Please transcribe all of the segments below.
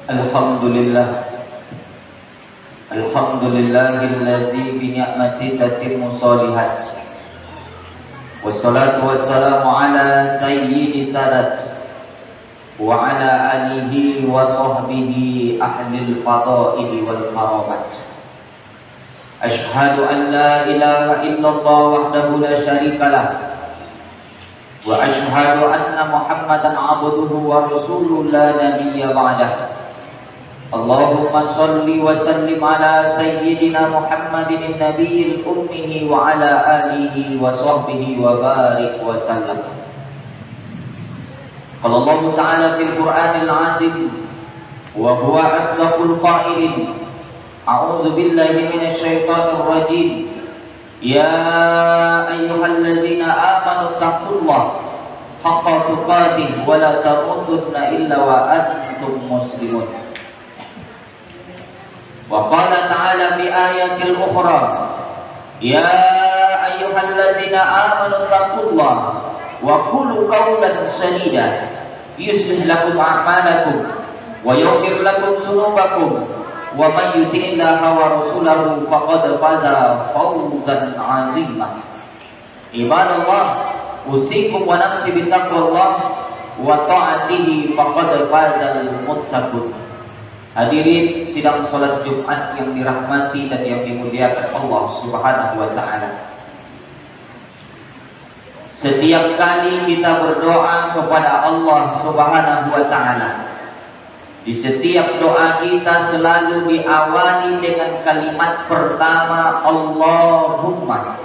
Alhamdulillah. Alhamdulillahilladzi bi ni'mati tatimmu shalihat. Wassalatu wassalamu ala sayyidi sadat wa ala alihi wa sahbihi ahlil fadaili wal karamat. Ashhadu an la ilaha illallah wahdahu la syarikalah wa ashhadu anna Muhammadan abduhu wa rasuluhu la nabiyya ba'dah. Allahumma salli wa sallim ala sayyidina Muhammadin nabiyil ummi wa ala alihi wa sahbihi wa barik wa sallam. Qala Allah Ta'ala fil Qur'anil 'azim wa huwa asdaqul qailin. A'udzu billahi minasy syaithanir rajim. Ya ayyuhalladzina amanu taqullaha haqqa tuqatih wa la tamutunna illa wa antum muslimun. Wa qala ta'ala fi ayatil ukhra, ya ayyuhalladzina amanu taqullaha wa qulu qawlan sadida yuslih lakum a'malakum wa yaghfir lakum dzunubakum wa may yuti'illaha wa rasulahu faqad faza fawzan 'azima. Ibadallah, usikum wa nafsi bittaqwallah wa ta'atihi faqad fazal muttaqun. Hadirin sidang salat Jumat yang dirahmati dan yang dimuliakan Allah Subhanahu wa Ta'ala. Setiap kali kita berdoa kepada Allah Subhanahu wa Ta'ala, di setiap doa kita selalu diawali dengan kalimat pertama Allahumma,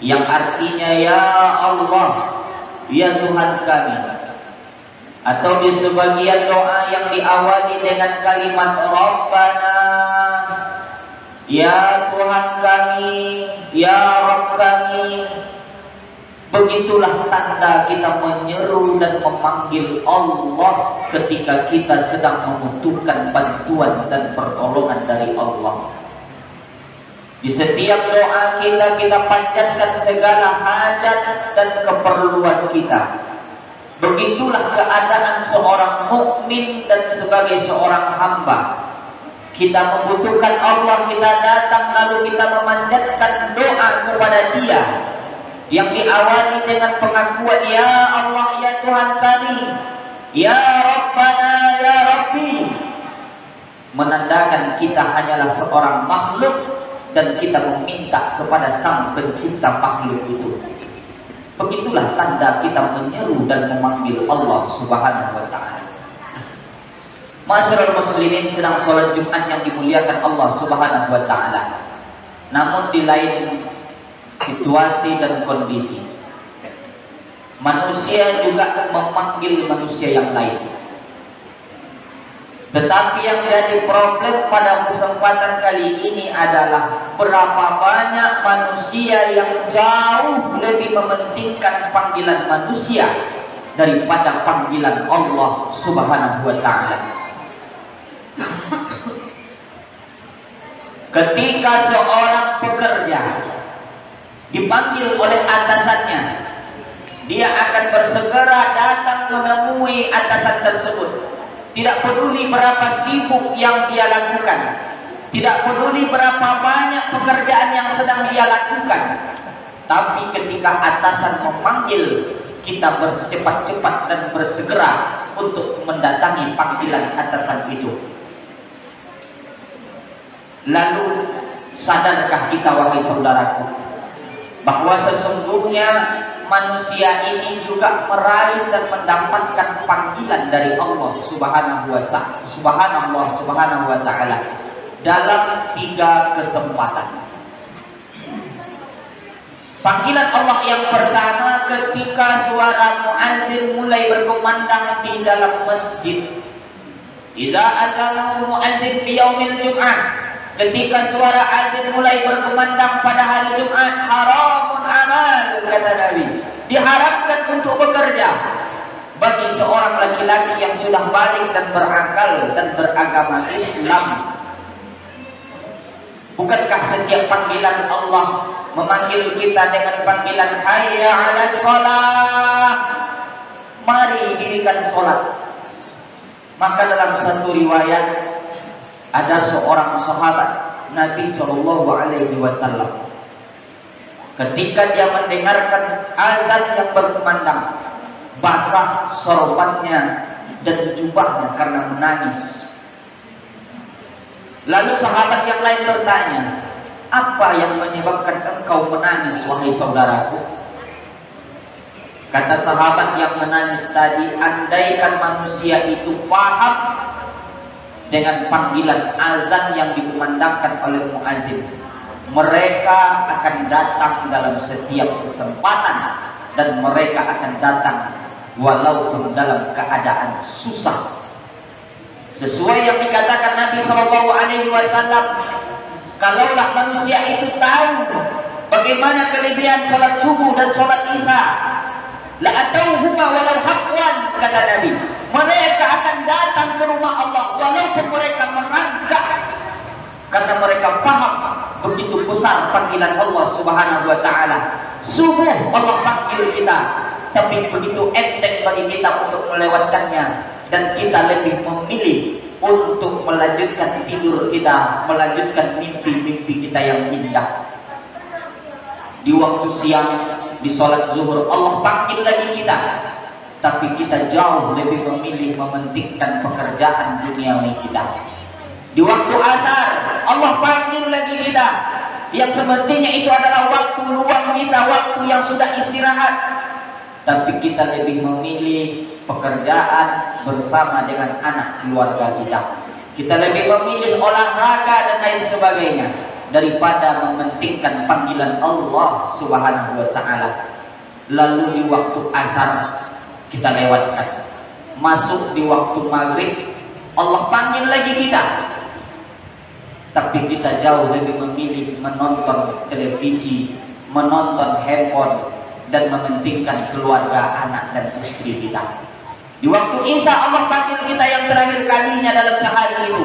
yang artinya ya Allah, ya Tuhan kami. Atau di sebagian doa yang diawali dengan kalimat Rabbana, ya Tuhan kami, ya Rabb kami. Begitulah tanda kita menyeru dan memanggil Allah ketika kita sedang membutuhkan bantuan dan pertolongan dari Allah. Di setiap doa kita panjatkan segala hajat dan keperluan kita. Begitulah keadaan seorang mukmin dan sebagai seorang hamba. Kita membutuhkan Allah, kita datang lalu kita memanjatkan doa kepada Dia yang diawali dengan pengakuan ya Allah, ya Tuhan kami, ya Rabbana, ya Rabbi, menandakan kita hanyalah seorang makhluk dan kita meminta kepada Sang Pencipta makhluk itu. Begitulah tanda kita menyeru dan memanggil Allah Subhanahu wa Ta'ala. Masyarul muslimin sedang sholat Jumat yang dimuliakan Allah Subhanahu wa Ta'ala. Namun di lain situasi dan kondisi, manusia juga memanggil manusia yang lain. Tetapi yang jadi problem pada kesempatan kali ini adalah berapa banyak manusia yang jauh lebih mementingkan panggilan manusia daripada panggilan Allah Subhanahu wa Ta'ala. Ketika seorang pekerja dipanggil oleh atasannya, dia akan bersegera datang menemui atasan tersebut. Tidak peduli berapa sibuk yang dia lakukan, tidak peduli berapa banyak pekerjaan yang sedang dia lakukan. Tapi ketika atasan memanggil, kita bercepat-cepat dan bersegera untuk mendatangi panggilan atasan itu. Lalu sadarkah kita wahai saudaraku, bahwa sesungguhnya manusia ini juga meraih dan mendapatkan panggilan dari Allah Subhanahu wa Ta'ala dalam 3 kesempatan. Panggilan Allah yang pertama ketika suara muazzin mulai berkumandang di dalam masjid. Idza adzana muazzin fi yaumil jum'ah, ketika suara azan mulai berkumandang pada hari Jumat, haramun amal, kata Nabi, diharapkan untuk bekerja bagi seorang laki-laki yang sudah balik dan berakal dan beragama Islam. Bukankah setiap panggilan Allah memanggil kita dengan panggilan hayya 'alas shalah, mari dirikan sholat. Maka dalam satu riwayat ada seorang sahabat Nabi Shallallahu Alaihi Wasallam, ketika dia mendengarkan azan yang berkumandang, basah soropannya dan jubahnya karena menangis. Lalu sahabat yang lain bertanya, apa yang menyebabkan engkau menangis, wahai saudaraku? Kata sahabat yang menangis tadi, andaikan manusia itu paham dengan panggilan azan yang dikumandangkan oleh muazin, mereka akan datang dalam setiap kesempatan dan mereka akan datang walaupun dalam keadaan susah. Sesuai yang dikatakan Nabi Shallallahu Alaihi Wasallam, kalaulah manusia itu tahu bagaimana kelebihan sholat subuh dan sholat isya, la atauhuma walau haqwan, kata Nabi, mereka akan datang ke rumah Allah walaupun mereka merangkak, karena mereka paham begitu besar panggilan Allah Subhanahu wa taala. Subuh Allah panggil kita, tapi begitu enteng bagi kita untuk melewatkannya, dan kita lebih memilih untuk melanjutkan tidur kita, melanjutkan mimpi-mimpi kita yang indah. Di waktu siang, di sholat zuhur, Allah panggil lagi kita, tapi kita jauh lebih memilih mementingkan pekerjaan duniawi kita. Di waktu asar, Allah panggil lagi kita, yang semestinya itu adalah waktu luang kita, waktu yang sudah istirahat, tapi kita lebih memilih pekerjaan bersama dengan anak keluarga kita. Kita lebih memilih olahraga dan lain sebagainya daripada mementingkan panggilan Allah Subhanahu wa taala. Lalu di waktu asar kita lewatkan. Masuk di waktu maghrib, Allah panggil lagi kita, tapi kita jauh lebih memilih menonton televisi, menonton handphone, dan mementingkan keluarga, anak dan istri kita. Di waktu isya Allah panggil kita yang terakhir kalinya dalam sehari itu,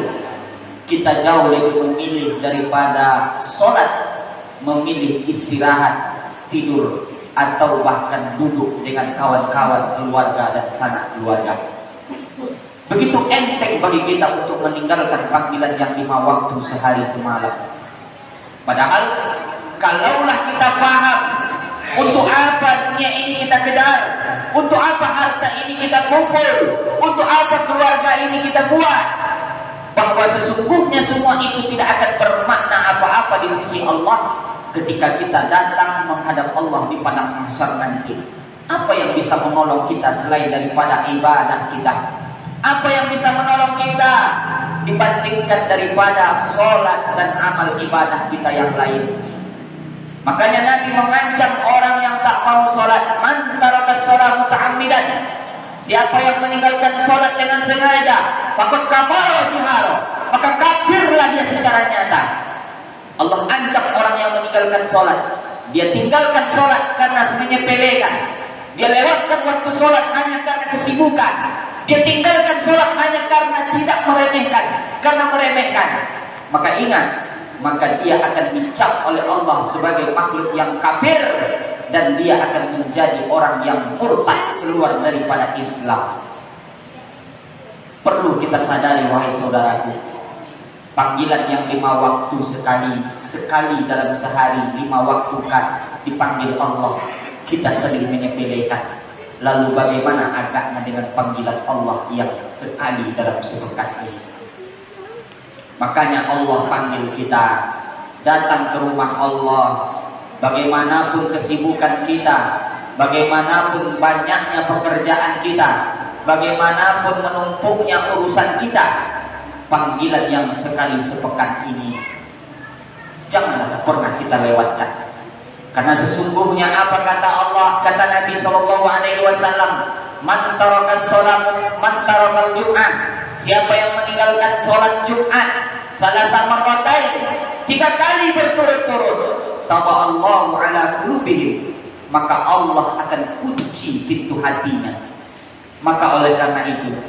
kita jauh lebih memilih daripada sholat, memilih istirahat, tidur, atau bahkan duduk dengan kawan-kawan keluarga dan sanak keluarga. Begitu enteng bagi kita untuk meninggalkan panggilan yang 5 waktu sehari semalam. Padahal kalaulah kita paham untuk apa dunia ini kita kejar, untuk apa harta ini kita kumpul, untuk apa keluarga ini kita buat, bahwa sesungguhnya semua itu tidak akan bermakna apa-apa di sisi Allah ketika kita datang menghadap Allah di padang mahsyar nanti. Apa yang bisa menolong kita selain daripada ibadah kita? Apa yang bisa menolong kita dibandingkan daripada sholat dan amal ibadah kita yang lain? Makanya Nabi mengancam orang yang tak mau sholat, man tarakas sholat muta'ammidan, siapa yang meninggalkan sholat dengan sengaja, faqad kafara jihara, maka kafirlah dia secara nyata. Allah ancam orang yang meninggalkan sholat. Dia tinggalkan sholat karena menyepelekan, dia lewatkan waktu sholat hanya karena kesibukan, dia tinggalkan sholat hanya karena tidak meremehkan, karena meremehkan. Maka ingat, maka dia akan dicap oleh Allah sebagai makhluk yang kafir, dan dia akan menjadi orang yang murtad, keluar daripada Islam. Perlu kita sadari, wahai saudaraku, panggilan yang 5 waktu sekali dalam sehari, 5 waktu kan dipanggil Allah, kita sering menyepelekan. Lalu bagaimana agaknya dengan panggilan Allah yang sekali dalam sepekan ini? Makanya Allah panggil kita datang ke rumah Allah. Bagaimanapun kesibukan kita, bagaimanapun banyaknya pekerjaan kita, bagaimanapun menumpuknya urusan kita, panggilan yang sekali sepekan ini janganlah pernah kita lewatkan. Karena sesungguhnya apa kata Allah, kata Nabi Shallallahu Alaihi Wasallam, man tarakas sholat, man tarakal Jum'ah, siapa yang meninggalkan sholat Jumat salasa marratain, 3 kali berturut-turut, taballahu ala qulubihim, maka Allah akan kunci pintu hatinya. Maka oleh karena itu,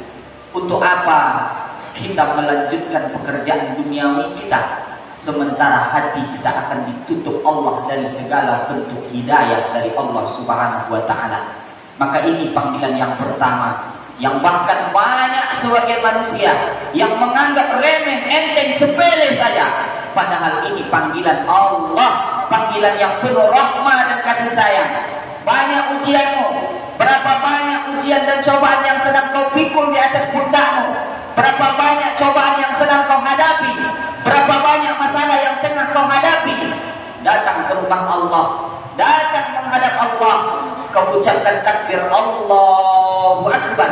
untuk apa kita melanjutkan pekerjaan duniawi kita sementara hati kita akan ditutup Allah dari segala bentuk hidayah dari Allah Subhanahu wa taala? Maka ini panggilan yang pertama, yang bahkan banyak sebagian manusia yang menganggap remeh, enteng, sepele saja. Padahal ini panggilan Allah, panggilan yang penuh rahmah dan kasih sayang. Banyak ujianmu, berapa banyak ujian dan cobaan yang sedang kau pikul di atas pundakmu, berapa banyak cobaan yang sedang kau hadapi, berapa banyak masalah yang tengah kau hadapi. Datang ke rumah Allah, datang menghadap Allah, kau ucapkan takbir Allahu Akbar.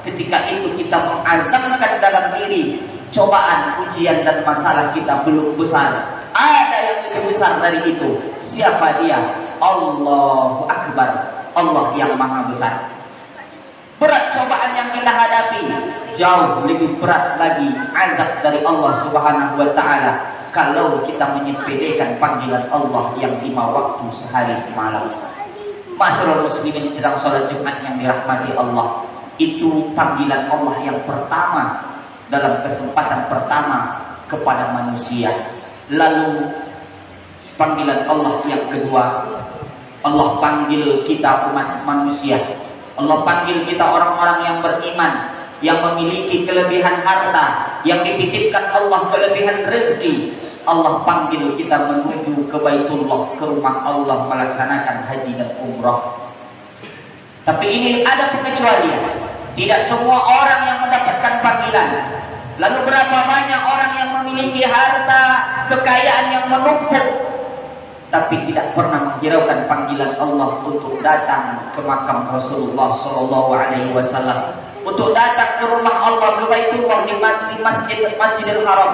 Ketika itu kita mengazamkan dalam diri, cobaan, ujian dan masalah kita belum besar. Ada yang lebih besar dari itu. Siapa dia? Allahu Akbar, Allah yang maha besar. Berat cobaan yang kita hadapi, jauh lebih berat lagi azab dari Allah Subhanahu wa Ta'ala kalau kita menyepelekan panggilan Allah yang 5 waktu sehari semalam. Masyaallah muslimin sedang sholat Jumat yang dirahmati Allah, itu panggilan Allah yang pertama dalam kesempatan pertama kepada manusia. Lalu panggilan Allah yang kedua, Allah panggil kita umat manusia, Allah panggil kita orang-orang yang beriman, yang memiliki kelebihan harta, yang dititipkan Allah kelebihan rezeki. Allah panggil kita menuju ke Baitullah, ke rumah Allah melaksanakan haji dan umrah. Tapi ini ada pengecualian. Tidak semua orang yang mendapatkan panggilan. Lalu berapa banyak orang yang memiliki harta, kekayaan yang menumpuk, tapi tidak pernah menghiraukan panggilan Allah untuk datang ke makam Rasulullah Sallallahu Alaihi Wasallam, untuk datang ke rumah Allah di Baitullah, di Masjidil Haram,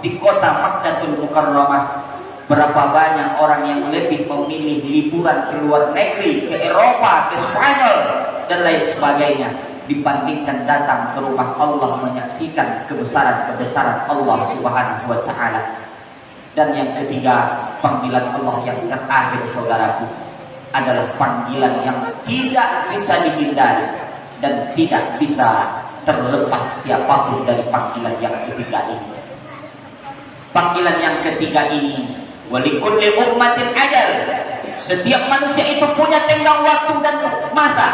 di kota Makkatul Mukarramah. Berapa banyak orang yang lebih memilih liburan ke luar negeri, ke Eropa, ke Spanyol dan lain sebagainya, dibandingkan datang ke rumah Allah menyaksikan kebesaran-kebesaran Allah Subhanahu wa Ta'ala. Dan yang ketiga, panggilan Allah yang terakhir saudaraku adalah panggilan yang tidak bisa dihindari dan tidak bisa terlepas siapapun dari panggilan yang ketiga ini. Panggilan yang ketiga ini, walikulli ummatin ajal. Setiap manusia itu punya tenggang waktu dan masa,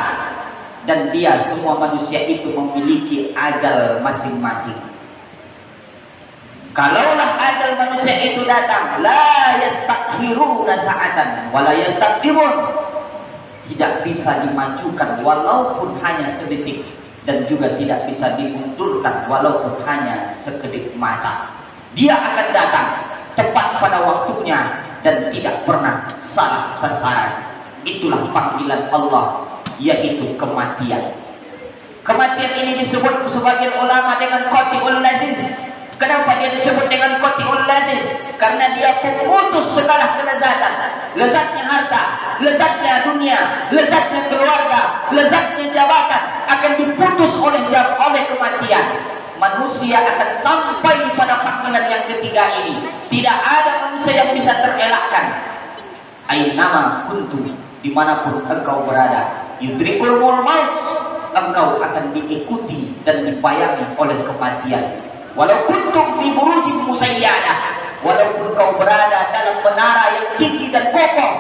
dan dia semua manusia itu memiliki ajal masing-masing. Kalaulah ajal manusia itu datang, la yastakhiruna sa'atan wa la yastaqdimun, tidak bisa dimajukan walaupun hanya sedetik, dan juga tidak bisa dimundurkan walaupun hanya sekedip mata. Dia akan datang tepat pada waktunya dan tidak pernah salah sasaran. Itulah panggilan Allah, yaitu kematian. Kematian ini disebut sebagian ulama dengan qati'ul lazis. Kenapa dia disebut dengan qati'ul lazis? Karena dia pemutus segala kelezatan. Lezatnya harta, lezatnya dunia, lezatnya keluarga, lezatnya jabatan akan diputus oleh kematian. Manusia akan sampai pada panggilan yang ketiga ini. Tidak ada manusia yang bisa terelakkan. Ainama kuntum, dimanapun engkau berada, yudrikul maut, engkau akan diikuti dan dibayangi oleh kematian. Walau kuntum fi burujin musayyadah, walaupun kau berada dalam menara yang tinggi dan kokoh,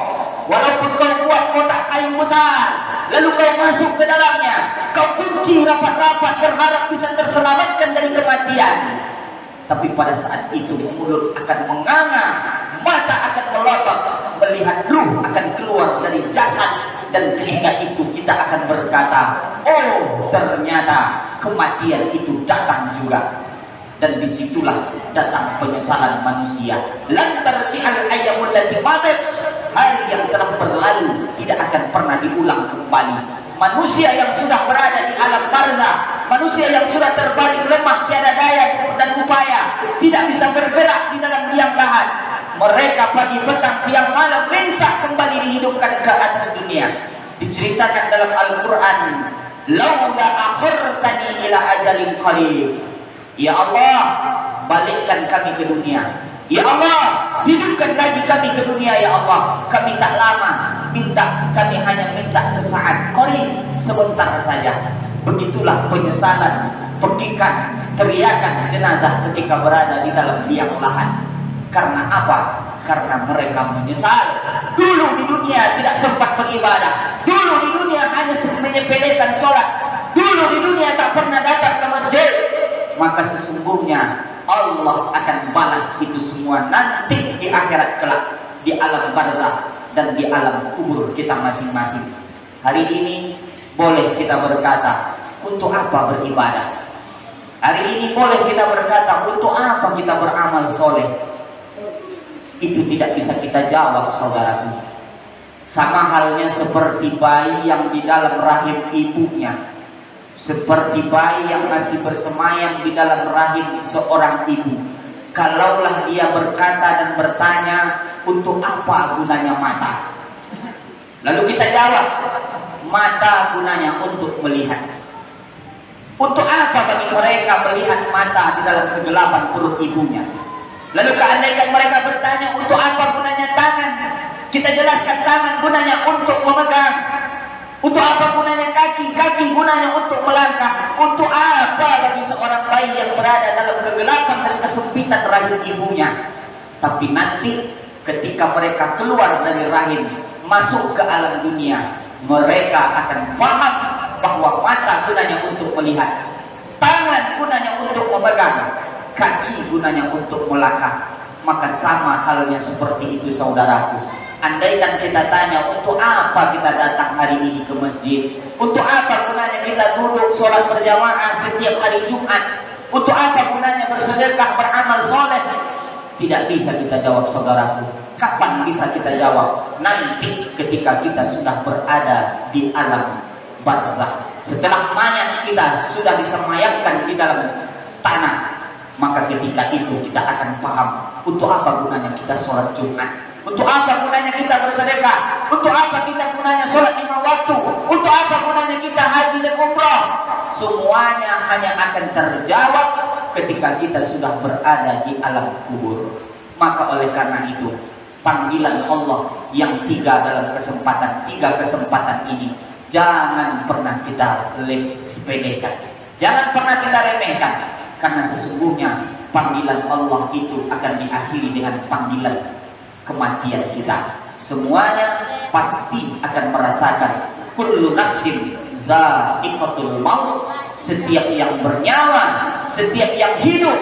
walaupun kau buat kotak kayu besar, lalu kau masuk ke dalamnya, kau kunci rapat-rapat berharap bisa terselamatkan dari kematian. Tapi pada saat itu mulut akan menganga, mata akan melotot, melihat ruh akan keluar dari jasad, dan ketika itu kita akan berkata, oh ternyata kematian itu datang juga. Dan disitulah datang penyesalan manusia. Lan tarji'al ayyamul lati matat, hari yang telah berlalu tidak akan pernah diulang kembali. Manusia yang sudah berada di alam barzakh, manusia yang sudah terbaring lemah tiada daya dan upaya, tidak bisa bergerak di dalam liang lahat, mereka pagi petang siang malam minta kembali dihidupkan ke atas dunia. Diceritakan dalam Al-Quran, laula akhirtani ila ajalin qarib, ya Allah, balikkan kami ke dunia. Ya Allah, hidupkan lagi kami ke dunia. Ya Allah, kami tak lama minta, kami hanya minta sesaat, qarib, sebentar saja. Begitulah penyesalan, pekikan, teriakan jenazah ketika berada di dalam liang lahat. Karena apa? Karena mereka menyesal. Dulu di dunia tidak sempat beribadah, dulu di dunia hanya menyepelekan sholat, dulu di dunia tak pernah datang ke masjid, maka sesungguhnya Allah akan balas itu semua nanti di akhirat kelak, di alam barzakh dan di alam kubur kita masing-masing. Hari ini boleh kita berkata, untuk apa beribadah? Hari ini boleh kita berkata, untuk apa kita beramal soleh? Itu tidak bisa kita jawab, saudaraku. Sama halnya seperti bayi yang di dalam rahim ibunya, seperti bayi yang masih bersemayam di dalam rahim seorang ibu. Kalaulah dia berkata dan bertanya, untuk apa gunanya mata? Lalu kita jawab, mata gunanya untuk melihat. Untuk apa bagi mereka melihat mata di dalam kegelapan perut ibunya? Lalu keandaikan mereka bertanya, untuk apa gunanya tangan? Kita jelaskan, tangan gunanya untuk memegang. Untuk apa gunanya kaki? Kaki gunanya untuk melangkah. Untuk apa bagi seorang bayi yang berada dalam kegelapan dan kesempitan rahim ibunya? Tapi nanti ketika mereka keluar dari rahim, masuk ke alam dunia, mereka akan paham bahwa mata gunanya untuk melihat, tangan gunanya untuk memegang, kaki gunanya untuk melangkah. Maka sama halnya seperti itu, saudaraku. Andaikan kita tanya, untuk apa kita datang hari ini ke masjid? Untuk apa gunanya kita duduk sholat berjamaah setiap hari Jumat? Untuk apa gunanya bersedekah, beramal soleh? Tidak bisa kita jawab, saudaraku. Kapan bisa kita jawab? Nanti ketika kita sudah berada di alam barzakh. Setelah mayat kita sudah disemayamkan di dalam tanah, maka ketika itu kita akan paham untuk apa gunanya kita sholat Jumat. Untuk apa gunanya kita bersedekah? Untuk apa kita gunanya sholat 5 waktu? Untuk apa gunanya kita haji dan umrah? Semuanya hanya akan terjawab ketika kita sudah berada di alam kubur. Maka oleh karena itu, panggilan Allah yang 3 dalam kesempatan 3 kesempatan ini jangan pernah kita sepelekan, jangan pernah kita remehkan, karena sesungguhnya panggilan Allah itu akan diakhiri dengan panggilan kematian kita. Semuanya pasti akan merasakan kullu nafsin za'iqatul maut. Setiap yang bernyawa, setiap yang hidup,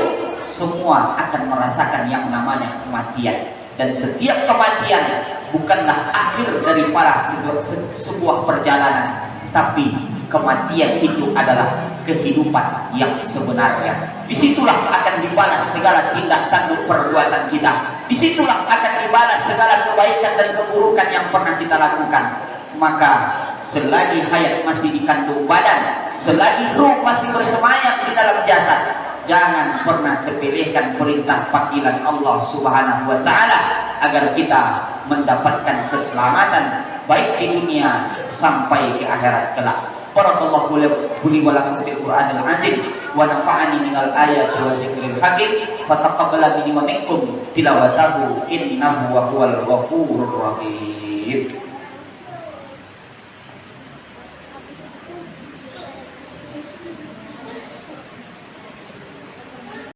semua akan merasakan yang namanya kematian. Dan setiap kematian bukanlah akhir daripada sebuah perjalanan, tapi kematian itu adalah kehidupan yang sebenarnya. Disitulah akan dibalas segala tindak tanduk perbuatan kita. Disitulah akan dibalas segala kebaikan dan keburukan yang pernah kita lakukan. Maka selagi hayat masih di kandung badan, selagi ruh masih bersemayam di dalam jasad, jangan pernah sepelekan perintah panggilan Allah Subhanahu wa taala agar kita mendapatkan keselamatan baik di dunia sampai ke akhirat kelak. Barakallahu li wa lakum fil Qur'anil azim wa nafa'ani minal ayati wa dzikril hakim fa taqabbala minni wa minkum tilawatahu innahu huwal ghafurur rahim.